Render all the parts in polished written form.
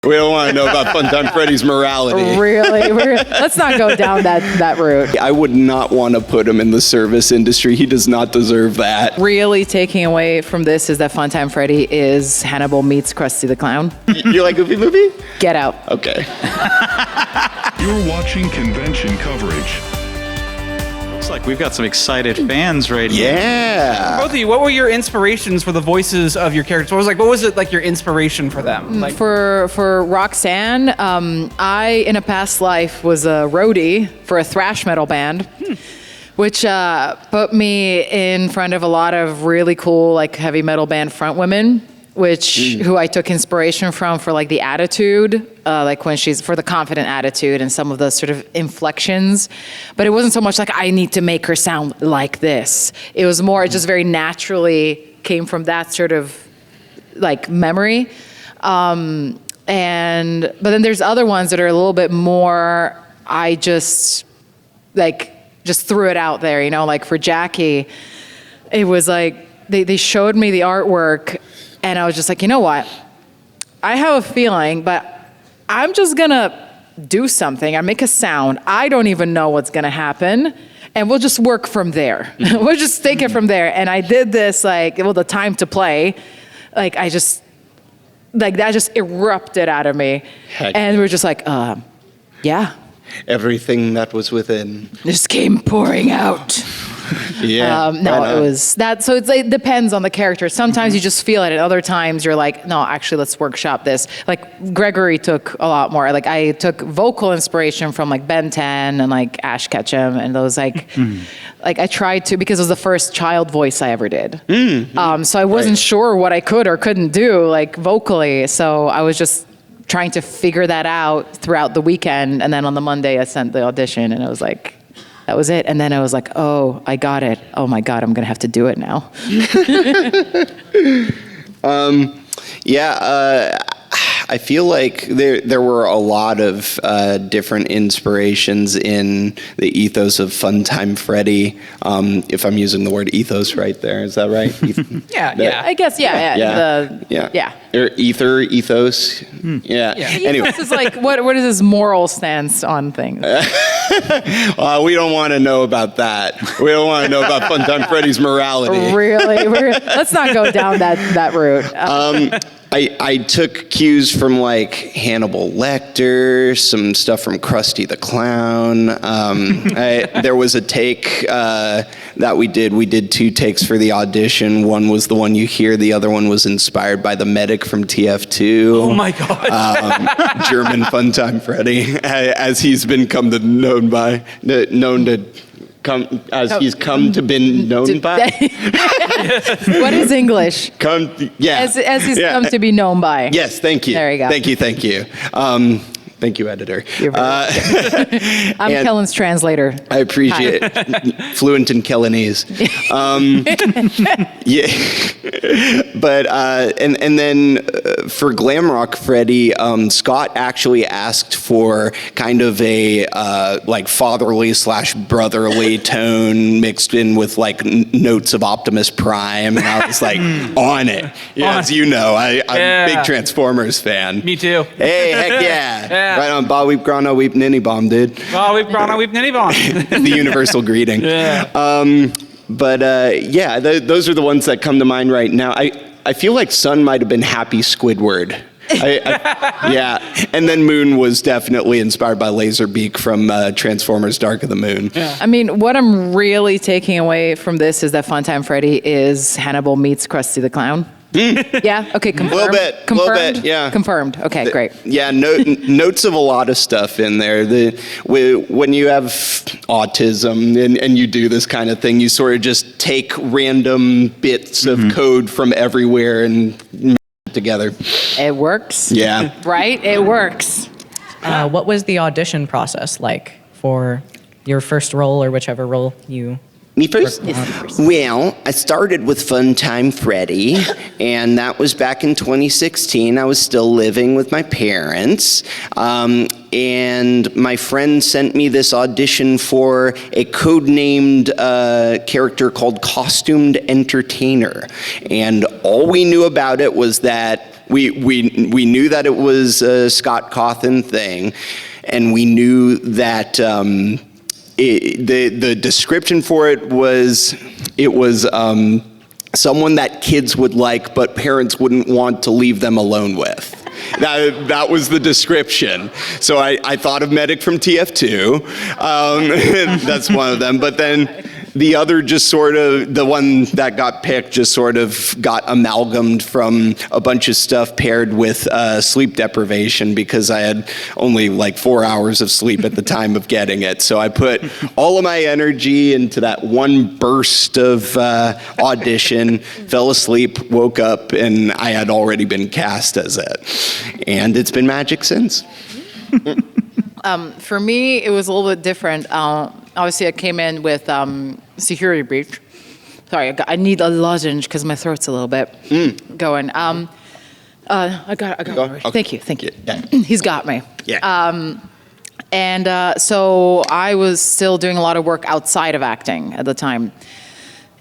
We don't want to know about Funtime Freddy's morality. Really? Let's not go down that route. I would not want to put him in the service industry. He does not deserve that. Really taking away from this is that Funtime Freddy is Hannibal meets Krusty the Clown. You like Goofy Movie? Get out. Okay. You're watching convention coverage. Looks like we've got some excited fans right here. Yeah. Both of you, what were your inspirations for the voices of your characters? What was it like your inspiration for them? Like, For Roxanne, I in a past life was a roadie for a thrash metal band, which put me in front of a lot of really cool like heavy metal band front women, who I took inspiration from for like the attitude, like when she's for the confident attitude and some of the sort of inflections. But it wasn't so much like I need to make her sound like this. It was more, it just very naturally came from that sort of like memory. But then there's other ones that are a little bit more, I just threw it out there, you know, like for Jackie, it was like, they showed me the artwork and I was just like, you know what? I have a feeling, but I'm just gonna do something. I make a sound. I don't even know what's gonna happen. And we'll just work from there. We'll just take it from there. And I did this the time to play, that just erupted out of me. Heck. And we were just like, yeah. Everything that was within. Just came pouring out. Yeah. It was that. So it depends on the character. Sometimes you just feel it, and other times you're like, no, actually, let's workshop this. Like Gregory took a lot more. Like I took vocal inspiration from like Ben 10 and like Ash Ketchum and those like I tried to, because it was the first child voice I ever did. So I wasn't sure what I could or couldn't do like vocally. So I was just trying to figure that out throughout the weekend, and then on the Monday I sent the audition, and it was like. That was it. And then I was like, oh, I got it. Oh my God, I'm going to have to do it now. I feel like there were a lot of different inspirations in the ethos of Funtime Freddy. If I'm using the word ethos right there, is that right? yeah. I guess, yeah. Or ethos. Yeah. Anyway. Ethos is like, what is his moral stance on things? We don't want to know about that. We don't want to know about Funtime Freddy's morality. Really? Let's not go down that route. I took cues from like Hannibal Lecter, some stuff from Krusty the Clown. There was a take that we did. We did 2 takes for the audition. One was the one you hear. The other one was inspired by the medic from TF2. Oh my God. German Funtime Freddy, as he's been he's come to been known by. What is English? As he's come to be known by. Yes, thank you. There you go. Thank you. Thank you, editor. You're very I'm Kellen's translator. I appreciate it. Fluent in Kellenese. But and then for Glamrock Freddy, Scott actually asked for kind of a like fatherly / brotherly tone mixed in with like notes of Optimus Prime, and I was like on it. Yeah, as you know, I'm a big Transformers fan. Me too. Hey, heck yeah. Right on, Bob, we've grown up, we've ninny bomb, dude. Well, we've grown up, we've ninny bomb. The universal greeting. Yeah. Those are the ones that come to mind right now. I feel like Sun might have been Happy Squidward. And then Moon was definitely inspired by Laserbeak from Transformers Dark of the Moon. Yeah. I mean, what I'm really taking away from this is that Funtime Freddy is Hannibal meets Krusty the Clown. Yeah. Okay. Confirmed. A little bit. Yeah. Confirmed. Okay. Great. Yeah. Notes of a lot of stuff in there. When you have autism and you do this kind of thing, you sort of just take random bits of code from everywhere and mix it together. It works. Yeah. Right. It works. What was the audition process like for your first role or whichever role you? Me first? Well, I started with Funtime Freddy, and that was back in 2016. I was still living with my parents, and my friend sent me this audition for a codenamed character called Costumed Entertainer, and all we knew about it was that We knew that it was a Scott Cawthon thing, and we knew that the description for it was someone that kids would like, but parents wouldn't want to leave them alone with. That was the description. So I thought of Medic from TF2. That's one of them. But then the other just sort of, the one that got picked just sort of got amalgamed from a bunch of stuff paired with sleep deprivation, because I had only like 4 hours of sleep at the time of getting it. So I put all of my energy into that one burst of audition, fell asleep, woke up, and I had already been cast as it. And it's been magic since. For me, it was a little bit different. Obviously, I came in with security breach. Sorry, I need a lozenge because my throat's a little bit going. I got it. Okay. Thank you. Yeah. He's got me. Yeah. So I was still doing a lot of work outside of acting at the time.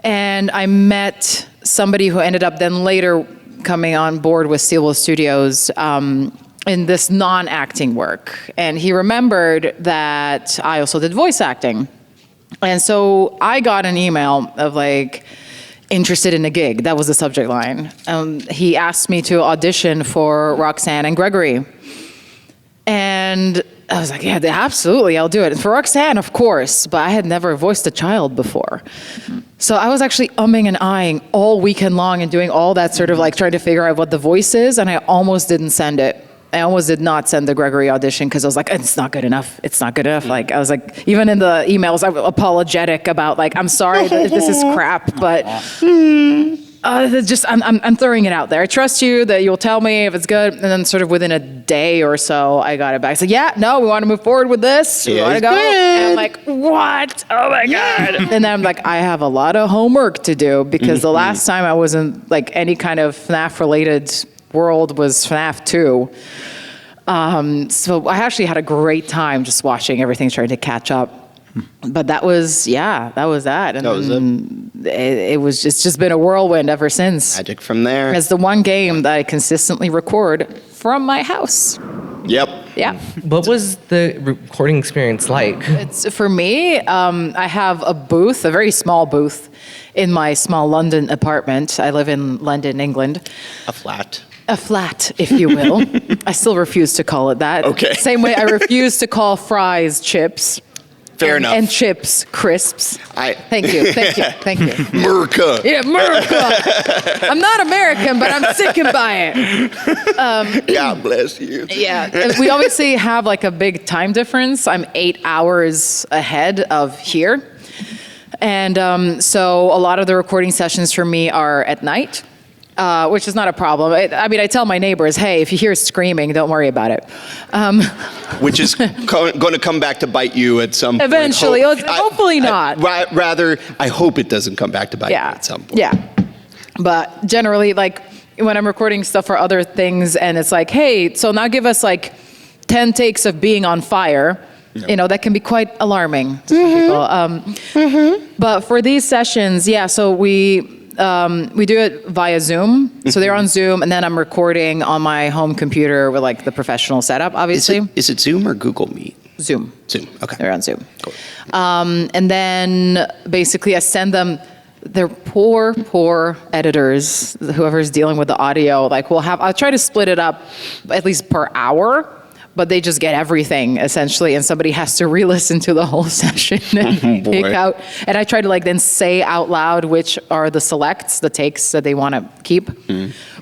And I met somebody who ended up then later coming on board with Steelwood Studios in this non-acting work. And he remembered that I also did voice acting. And so I got an email of like, interested in a gig. That was the subject line. He asked me to audition for Roxanne and Gregory. And I was like, yeah, absolutely, I'll do it. And for Roxanne, of course, but I had never voiced a child before. So I was actually umming and ahhing all weekend long and doing all that sort of like trying to figure out what the voice is, and I almost didn't send it. I almost did not send the Gregory audition because I was like, it's not good enough. It's not good enough. Like, I was like, even in the emails, I'm apologetic about like, I'm sorry that this is crap, but I'm throwing it out there. I trust you that you'll tell me if it's good. And then sort of within a day or so, I got it back. I said, yeah, no, we want to move forward with this. We want to go. And I'm like, what? Oh my God. And then I'm like, I have a lot of homework to do because the last time I was in like any kind of FNAF related world was FNAF 2. So I actually had a great time just watching everything, trying to catch up. But that was that. And That was it. It's just been a whirlwind ever since. Magic from there. It's the one game that I consistently record from my house. Yep. Yeah. What was the recording experience like? It's for me, I have a booth, a very small booth in my small London apartment. I live in London, England. A flat. A flat, if you will. I still refuse to call it that. Okay. Same way I refuse to call fries chips. Fair enough. And chips crisps. Thank you. America. Yeah, America. I'm not American, but I'm sickened by it. God bless you. Yeah, we obviously have like a big time difference. I'm 8 hours ahead of here. And so a lot of the recording sessions for me are at night. Which is not a problem. I tell my neighbors, hey, if you hear screaming, don't worry about it. Which is going to come back to bite you at some point. Eventually. Hopefully not. Rather, I hope it doesn't come back to bite you at some point. Yeah. But generally, like, when I'm recording stuff for other things, and it's like, hey, so now give us, like, 10 takes of being on fire. Yep. You know, that can be quite alarming to people. But for these sessions, so we do it via Zoom. So they're on Zoom, and then I'm recording on my home computer with like the professional setup, obviously. Is it Zoom or Google Meet? Zoom. Okay. They're on Zoom. Cool. And then basically I send them, they're poor editors, whoever's dealing with the audio, like I'll try to split it up at least per hour. But they just get everything, essentially, and somebody has to re-listen to the whole session and pick out. And I try to like then say out loud which are the selects, the takes that they want to keep.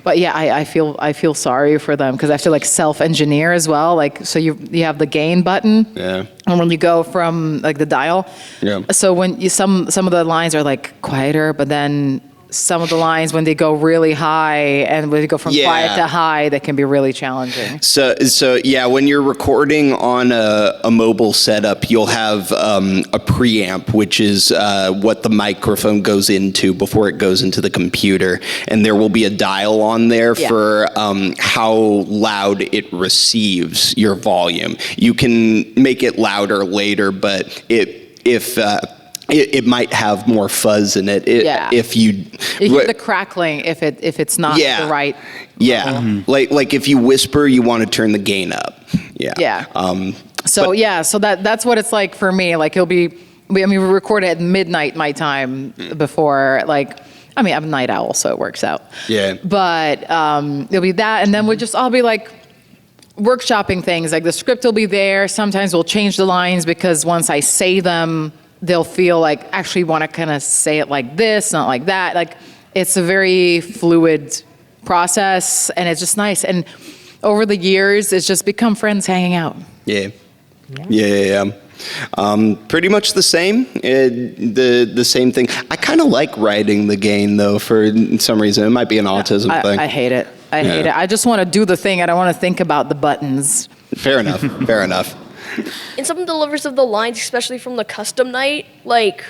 But yeah, I feel sorry for them because I have to like self-engineer as well. Like, so you have the gain button. Yeah. And when you go from like the dial. Yeah. So when you some of the lines are like quieter, but then some of the lines when they go really high and when they go from quiet to high, that can be really challenging. So when you're recording on a mobile setup, you'll have a preamp, which is what the microphone goes into before it goes into the computer, and there will be a dial on there for how loud it receives your volume. You can make it louder later, but if it might have more fuzz in it. Yeah. If you hear the crackling if it's not the right. Yeah. Like if you whisper, you want to turn the gain up. Yeah. Yeah. So that's what it's like for me. Like we record it at midnight my time before, like, I mean, I'm a night owl, so it works out. Yeah. But it'll be that, and then we'll just all be like workshopping things. Like the script will be there. Sometimes we'll change the lines because once I say them, they'll feel like actually want to kind of say it like this, not like that. Like it's a very fluid process, and it's just nice. And over the years, it's just become friends hanging out. Yeah. Pretty much the same. The same thing. I kind of like writing the game though. For some reason, it might be an autism thing. I hate it. I hate it. I just want to do the thing. I don't want to think about the buttons. Fair enough. Fair enough. In some delivers of the lines, especially from the custom night, like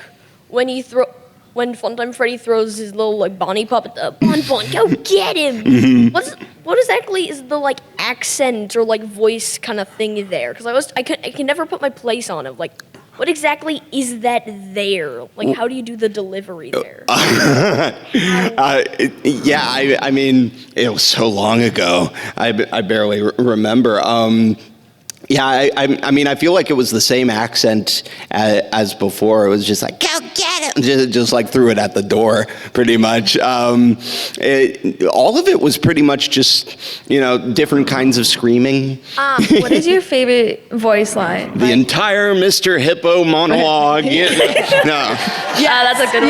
when Funtime Freddy throws his little like Bonnie puppet, Bon, go get him! What exactly is the like accent or like voice kind of thing there? Because I can never put my place on it. Like, what exactly is that there? Like, how do you do the delivery there? I mean, it was so long ago. I barely remember. I mean, I feel like it was the same accent as before. It was just like, go get him! Just like threw it at the door, pretty much. All of it was pretty much just, different kinds of screaming. What is your favorite voice line? The entire Mr. Hippo monologue. No. Yeah, that's a good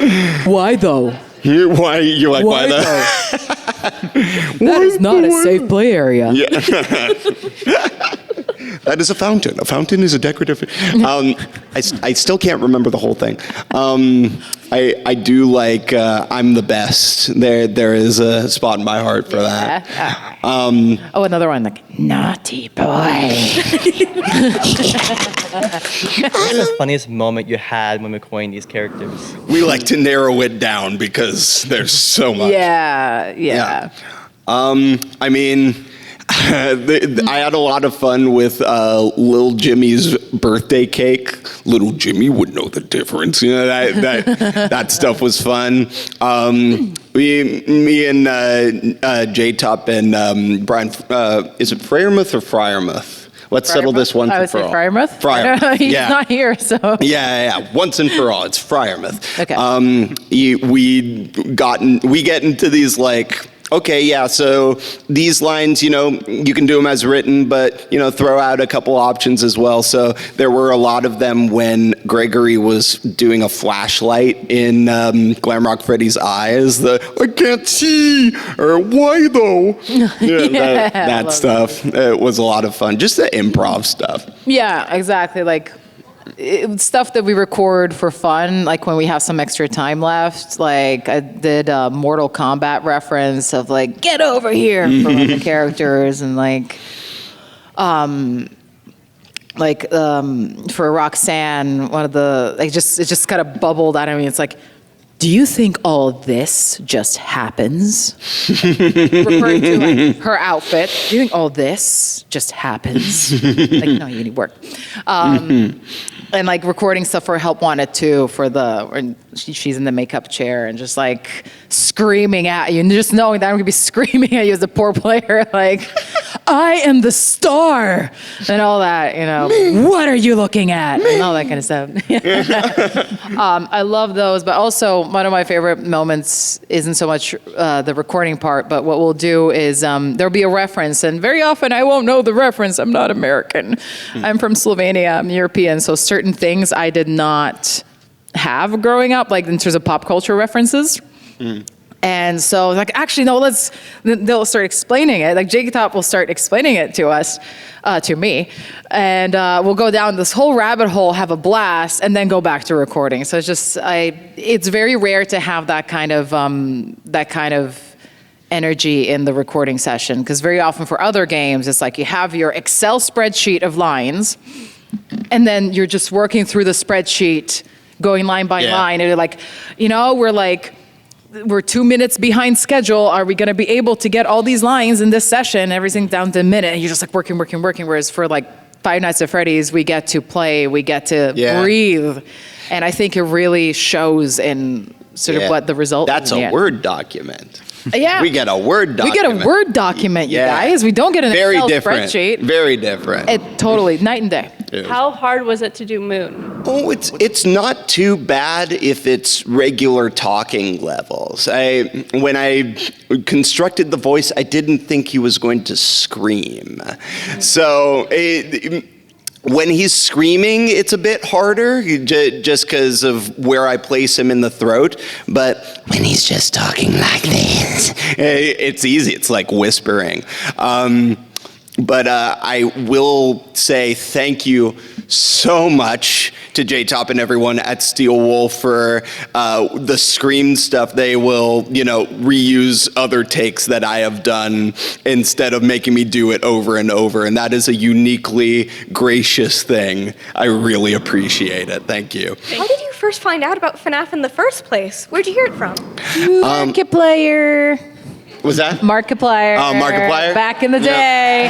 one. Why though? You're like, why though? That is not a safe play area. Yeah. That is a fountain. A fountain is a decorative. I still can't remember the whole thing. I do like I'm the best. There is a spot in my heart for that. Another one, like, naughty boy. What's the funniest moment you had when recording these characters? We like to narrow it down because there's so much. Yeah. I mean, I had a lot of fun with Little Jimmy's birthday cake. Little Jimmy would know the difference. That stuff was fun. Me and J-Top and Brian, is it Freyermuth or Friarmuth? Let's settle this once and for all. I would say Friarmuth. Friarmuth. He's not here, so. Yeah. Once and for all, it's Friarmuth. Okay. We get into these like, okay, yeah, so these lines, you can do them as written, but, throw out a couple options as well. So there were a lot of them when Gregory was doing a flashlight in Glamrock Freddy's eyes. I can't see, or why though? That stuff. It was a lot of fun. Just the improv stuff. Yeah, exactly. Like, stuff that we record for fun, like when we have some extra time left. Like I did a Mortal Kombat reference of like, get over here for one of the characters, and for Roxanne, one of the it just kind of bubbled out of me. It's like, do you think all this just happens? Referring to like her outfit. Do you think all this just happens? Like, no, you need work. And like recording stuff for Help Wanted too, when she's in the makeup chair and just like screaming at you, and just knowing that I'm gonna be screaming at you as a poor player, like, I am the star, and all that, what are you looking at, and all that kind of stuff. I love those, but also one of my favorite moments isn't so much the recording part, but what we'll do is there'll be a reference, and very often I won't know the reference. I'm not American. I'm from Slovenia. I'm European, so certain things I did not have growing up, like in terms of pop culture references. And so like, actually, no, they'll start explaining it. Like J-Top will start explaining it to us, to me. And we'll go down this whole rabbit hole, have a blast, and then go back to recording. So it's very rare to have that kind of energy in the recording session. Because very often for other games, it's like you have your Excel spreadsheet of lines, and then you're just working through the spreadsheet, going line by line, and you're like, we're 2 minutes behind schedule. Are we going to be able to get all these lines in this session? Everything down to a minute, and you're just like working. Whereas for like Five Nights at Freddy's, we get to play, we get to Yeah. breathe. And I think it really shows in sort of what the result is. That's in the a end. Word document. Yeah. We get a Word document. We get a Word document, you Yeah. guys. We don't get an Very Excel different. spreadsheet. Very different. Totally, night and day. How hard was it to do Moon? Oh, it's not too bad if it's regular talking levels. When I constructed the voice, I didn't think he was going to scream. So when he's screaming, it's a bit harder, just because of where I place him in the throat. But when he's just talking like this, it's easy. It's like whispering. But I will say thank you so much to J-Top and everyone at Steel Wolf for the scream stuff. They will, reuse other takes that I have done instead of making me do it over and over. And that is a uniquely gracious thing. I really appreciate it. Thank you. How did you first find out about FNAF in the first place? Where'd you hear it from? Markiplier. Was that? Markiplier. Oh, Markiplier? Back in the day.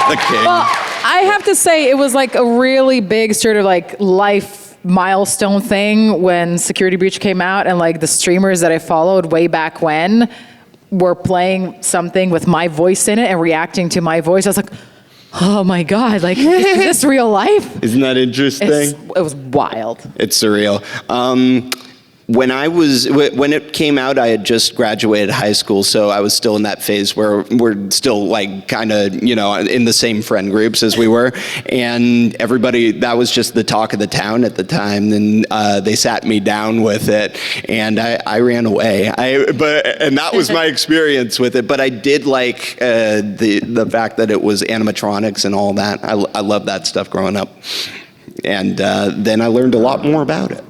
The king. Well, I have to say, it was like a really big sort of like life milestone thing when Security Breach came out, and like the streamers that I followed way back when were playing something with my voice in it and reacting to my voice. I was like, oh my God, like, is this real life? Isn't that interesting? It was wild. It's surreal. When it came out, I had just graduated high school, so I was still in that phase where we're still like kind of, in the same friend groups as we were. And everybody, that was just the talk of the town at the time. And they sat me down with it, and I ran away. And that was my experience with it. But I did like the fact that it was animatronics and all that. I loved that stuff growing up. And then I learned a lot more about it.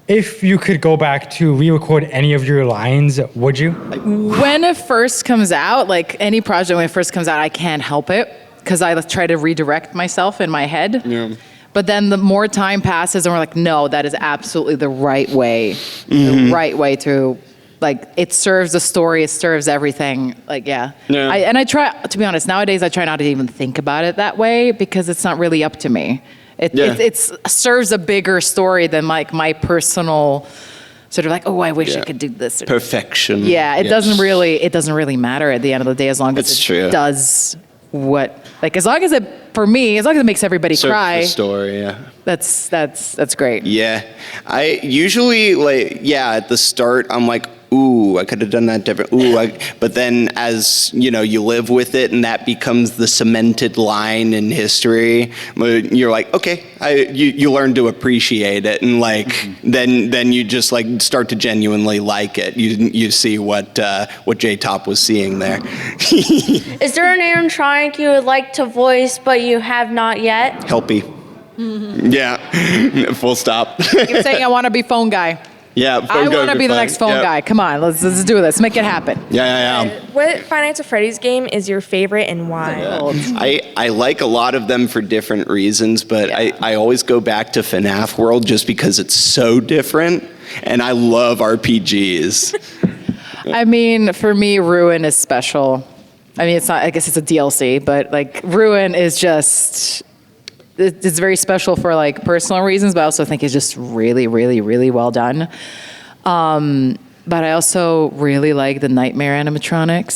If you could go back to re-record any of your lines, would you? When it first comes out, like any project when it first comes out, I can't help it because I try to redirect myself in my head. Yeah. But then the more time passes and we're like, no, that is absolutely the right way. The right way to, like, it serves the story, it serves everything. Like, yeah. I try, to be honest, nowadays I try not to even think about it that way because it's not really up to me. It serves a bigger story than like my personal sort of like, oh, I wish I could do this. Perfection. Yeah, it doesn't really matter at the end of the day as long as it does what, like, as long as it makes everybody cry. The story, yeah. That's great. Yeah. I usually at the start I'm like, ooh, I could have done that different. But then as, you live with it and that becomes the cemented line in history, you're like, okay, you learn to appreciate it. And then you just like start to genuinely like it. You see what J-Top was seeing there. Is there an animatronic you would like to voice but you have not yet? Helpy. Yeah, full stop. You're saying I want to be phone guy. Yeah, I want to be the next phone guy. Come on, let's do this. Make it happen. Yeah. What Five Nights at Freddy's game is your favorite and why? I like a lot of them for different reasons, but I always go back to FNAF World just because it's so different, and I love RPGs. I mean, for me, Ruin is special. I mean, it's not, I guess it's a DLC, but like Ruin is just, it's very special for like personal reasons, but I also think it's just really, really, really well done. But I also really like the Nightmare animatronics.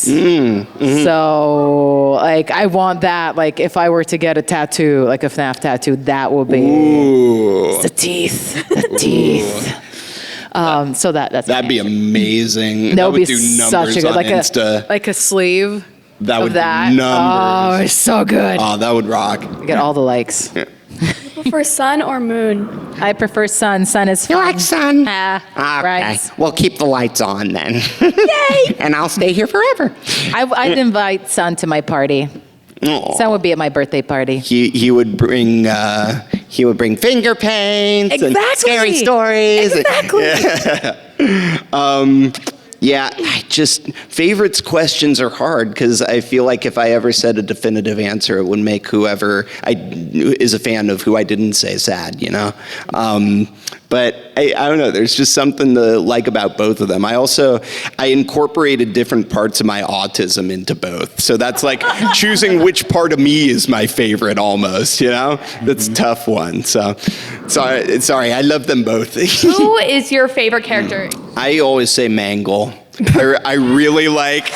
So like I want that, like if I were to get a tattoo, like a FNAF tattoo, that would be the teeth. So that'd be amazing. That would be do numbers such a good, on like Insta. a sleeve. That would do numbers. Oh, it's so good. Oh, that would rock. Get all the likes. You prefer sun or moon? I prefer sun. Sun is fun. You like sun? Okay. Right. Well, keep the lights on then. Yay! And I'll stay here forever. I'd invite Sun to my party. Oh. Sun would be at my birthday party. He would bring finger paints and scary stories. Exactly. Yeah, favorites questions are hard because I feel like if I ever said a definitive answer, it would make whoever is a fan of who I didn't say sad, But But I don't know, there's just something to like about both of them. I incorporated different parts of my autism into both. So that's like choosing which part of me is my favorite almost, you know? That's a tough one. So sorry, I love them both. Who is your favorite character? I always say Mangle. I really like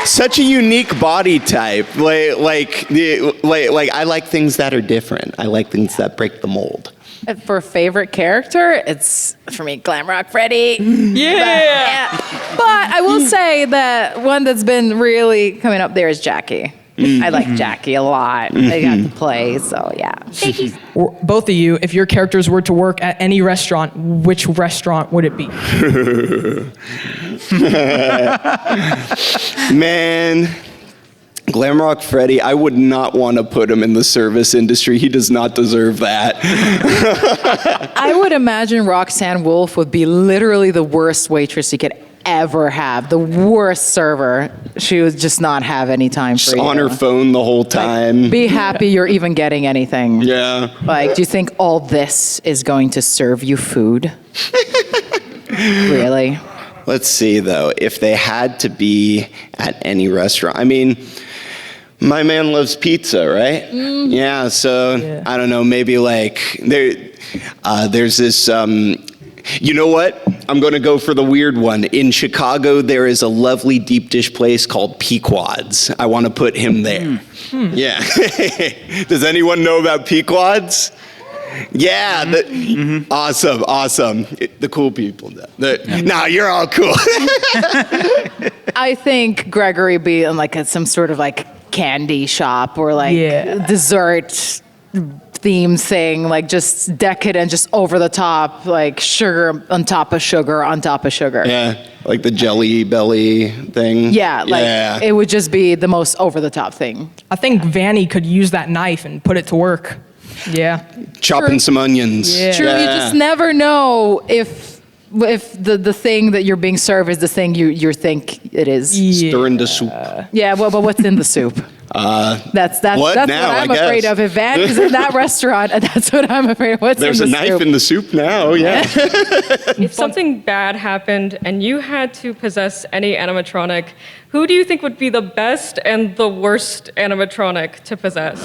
such a unique body type. Like I like things that are different. I like things that break the mold. For favorite character, it's for me Glamrock Freddy. Yeah. But I will say that one that's been really coming up there is Jackie. I like Jackie a lot. I got to play, so yeah. Both of you, if your characters were to work at any restaurant, which restaurant would it be? Man, Glamrock Freddy, I would not want to put him in the service industry. He does not deserve that. I would imagine Roxanne Wolf would be literally the worst waitress you could ever have. The worst server. She would just not have any time for you. On her phone the whole time. Be happy you're even getting anything. Yeah. Like, do you think all this is going to serve you food? Really? Let's see, though. If they had to be at any restaurant, I mean, my man loves pizza, right? Yeah, so I don't know, maybe like there's this, you know what? I'm going to go for the weird one. In Chicago, there is a lovely deep dish place called Pequod's. I want to put him there. Yeah. Does anyone know about Pequod's? Yeah. Awesome. The cool people. Nah, you're all cool. I think Gregory be in like some sort of like candy shop or like dessert theme thing, like just decadent, just over the top, like sugar on top of sugar on top of sugar. Yeah, like the Jelly Belly thing. Yeah, like it would just be the most over the top thing. I think Vanny could use that knife and put it to work. Yeah. Chopping some onions. Yeah. True, you just never know if the thing that you're being served is the thing you think it is. Stirring the soup. Yeah, well, but what's in the soup? That's what I'm afraid of. If Van is in that restaurant, that's what I'm afraid of. There's a knife in the soup now, yeah. If something bad happened and you had to possess any animatronic, who do you think would be the best and the worst animatronic to possess?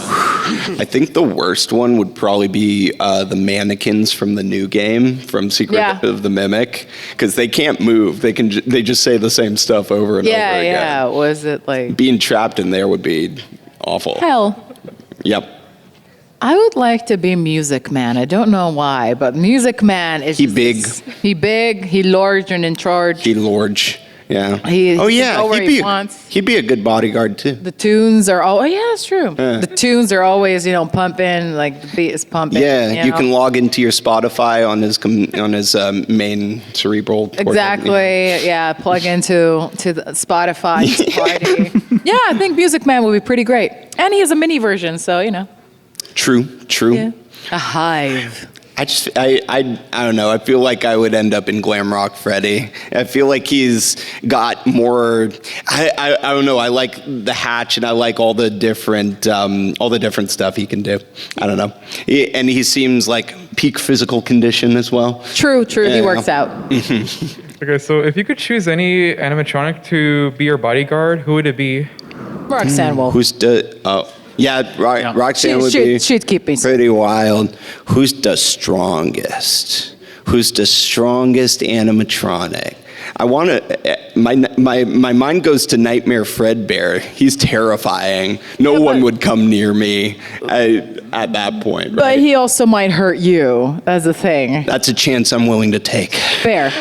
I think the worst one would probably be the mannequins from the new game, from Secret of the Mimic, because they can't move. They just say the same stuff over and over again. Yeah. Was it like being trapped in there would be awful. Hell. Yep. I would like to be Music Man. I don't know why, but Music Man is He big, he large and in charge. He large. Yeah. He'd be a good bodyguard too. The tunes are that's true. The tunes are always, pumping, like the beat is pumping. Yeah, you can log into your Spotify on his main cerebral port. Exactly. Yeah, plug into the Spotify party. Yeah, I think Music Man would be pretty great. And he has a mini version, so True. Yeah. A hive. I don't know. I feel like I would end up in Glamrock Freddy. I feel like he's got more. I don't know. I like the hatch and I like all the different stuff he can do. I don't know. And he seems like peak physical condition as well. True. He works out. Okay, so if you could choose any animatronic to be your bodyguard, who would it be? Roxanne Wolf. Who's the? Roxanne would be she'd keep me pretty wild. Who's the strongest? Who's the strongest animatronic? I want to. My mind goes to Nightmare Fredbear. He's terrifying. No one would come near me at that point. Right? But he also might hurt you. That's the thing. That's a chance I'm willing to take. Fair.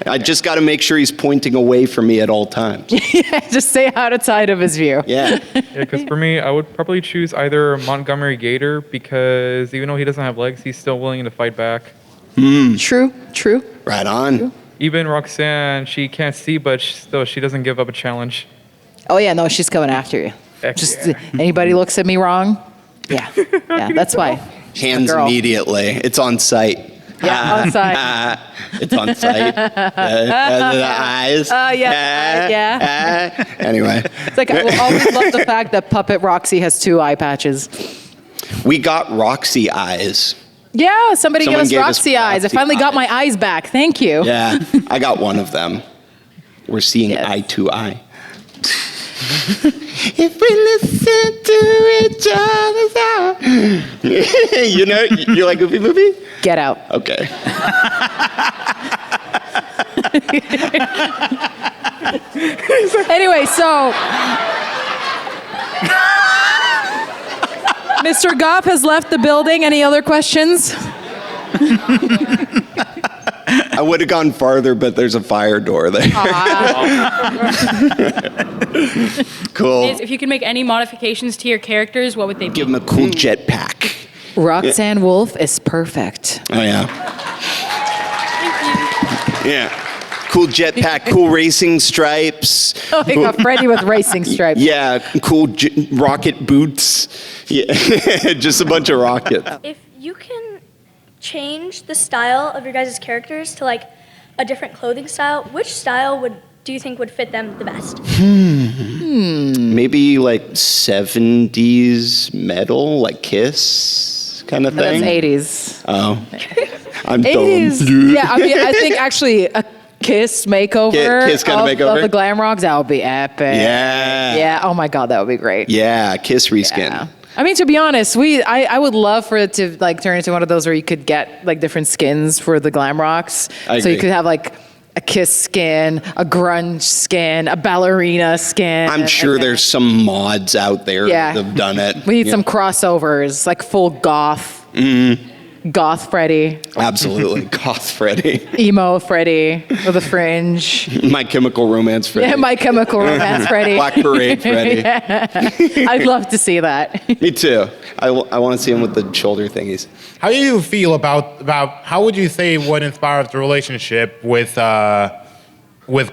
I just got to make sure he's pointing away from me at all times. Yeah, just stay outside of his view. Yeah. Because for me, I would probably choose either Montgomery Gator, because even though he doesn't have legs, he's still willing to fight back. True. Right on. True. Even Roxanne, she can't see, but still she doesn't give up a challenge. Oh yeah, no, she's coming after you. Anybody looks at me wrong? Yeah, that's why. Hands immediately. It's on site. Yeah, on site. It's on site. The eyes. Oh yeah. Anyway. It's like I will always love the fact that Puppet Roxy has 2 eye patches. We got Roxy eyes. Yeah, somebody Someone gave gave us us Roxy eyes. I Roxy finally got eyes. my eyes back. Thank you. Yeah, I got one of them. We're seeing eye to eye. If we listen to each other's out. You know, you like Goofy movie? Get Out. Okay. Anyway, so Mr. Goff has left the building. Any other questions? I would have gone farther, but there's a fire door there. Cool. If you could make any modifications to your characters, what would they be? Give him a cool jetpack. Roxanne Wolf is perfect. Oh, yeah. Yeah. Cool jetpack, cool racing stripes. Oh, you got Freddy with racing stripes. Yeah, cool rocket boots. Yeah, just a bunch of rockets. If you can change the style of your guys' characters to like a different clothing style, which style do you think would fit them the best? Maybe like 70s metal, like Kiss kind of thing. That's 80s. Oh, I'm 80s. dumb. Yeah, I mean, I think actually a Kiss makeover, Kiss kind of makeover? of the Glamrocks, that would be epic. Yeah. Yeah. Oh my God, that would be great. Yeah, Kiss reskin. Yeah. I mean, to be honest, I would love for it to like turn into one of those where you could get like different skins for the Glamrocks. I So you agree. could have like a Kiss skin, a grunge skin, a ballerina skin. I'm sure there's some mods out there Yeah. that have done it. We need some crossovers, like full goth. Goth Freddy. Absolutely. Goth Freddy. Emo Freddy with a fringe. My Chemical Romance Freddy. Yeah, My Chemical Romance Freddy. Black Parade Freddy. Yeah. I'd love to see that. Me too. I want to see him with the shoulder thingies. How do you feel about how would you say what inspired the relationship with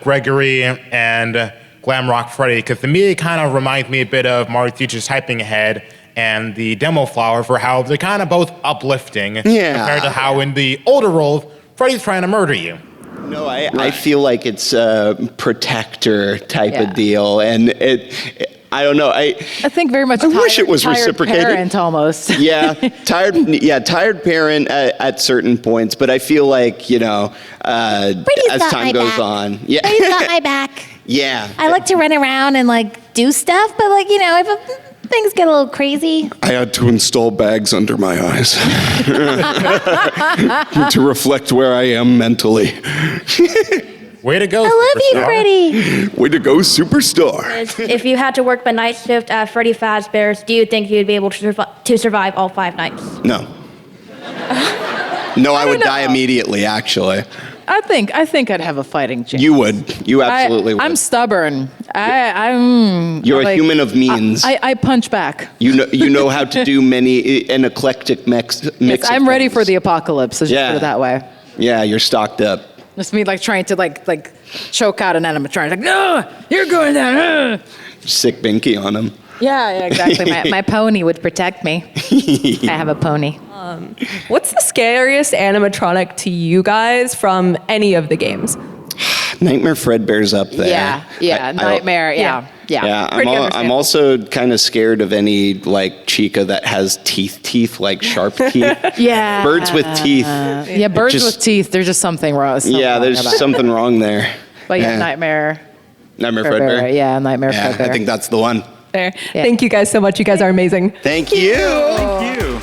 Gregory and Glamrock Freddy? Because to me, it kind of reminds me a bit of Marty Teacher's Typing Head and the Demo Flower for how they're kind of both uplifting compared to how in the older roles, Freddy's trying to murder you. No, I feel like it's a protector type of deal, and I don't know. I think very much. I wish it was tired reciprocated. Parent almost. Yeah, tired parent at certain points, but I feel like as got time my goes back. on, yeah, Freddy's got my back. Yeah, I like to run around and like do stuff, but like if things get a little crazy. I had to install bags under my eyes to reflect where I am mentally. Way to go, I love you, Freddy. Way to go, superstar. If you had to work the night shift at Freddy Fazbear's, do you think you'd be able to survive all 5 nights? No. No, I would die immediately. Actually, I think I'd have a fighting chance. you would. You absolutely would. I'm stubborn. I'm. You're a like, human of means. I punch back. You know how to do an eclectic mix. Yes, I'm ready for the apocalypse. Let's just Yeah. put it that way. Yeah, you're stocked up. Just me like trying to like choke out an animatronic. Like, no, you're going down. Sick binky on him. Yeah, exactly. My pony would protect me. I have a pony. What's the scariest animatronic to you guys from any of the games? Nightmare Fredbear's up there. Yeah, Nightmare. Yeah. Yeah, Pretty I'm understandable. also kind of scared of any like chica that has teeth like sharp teeth. Yeah. Birds with teeth. Yeah, birds Just- with teeth. There's just something wrong. Yeah, there's about it. something wrong there. But yeah, Nightmare. Nightmare Fredbear. Fredbear. Yeah, Nightmare Yeah, Fredbear. I think that's the one. There. Thank you guys so much. You guys are amazing. Thank you. Thank you.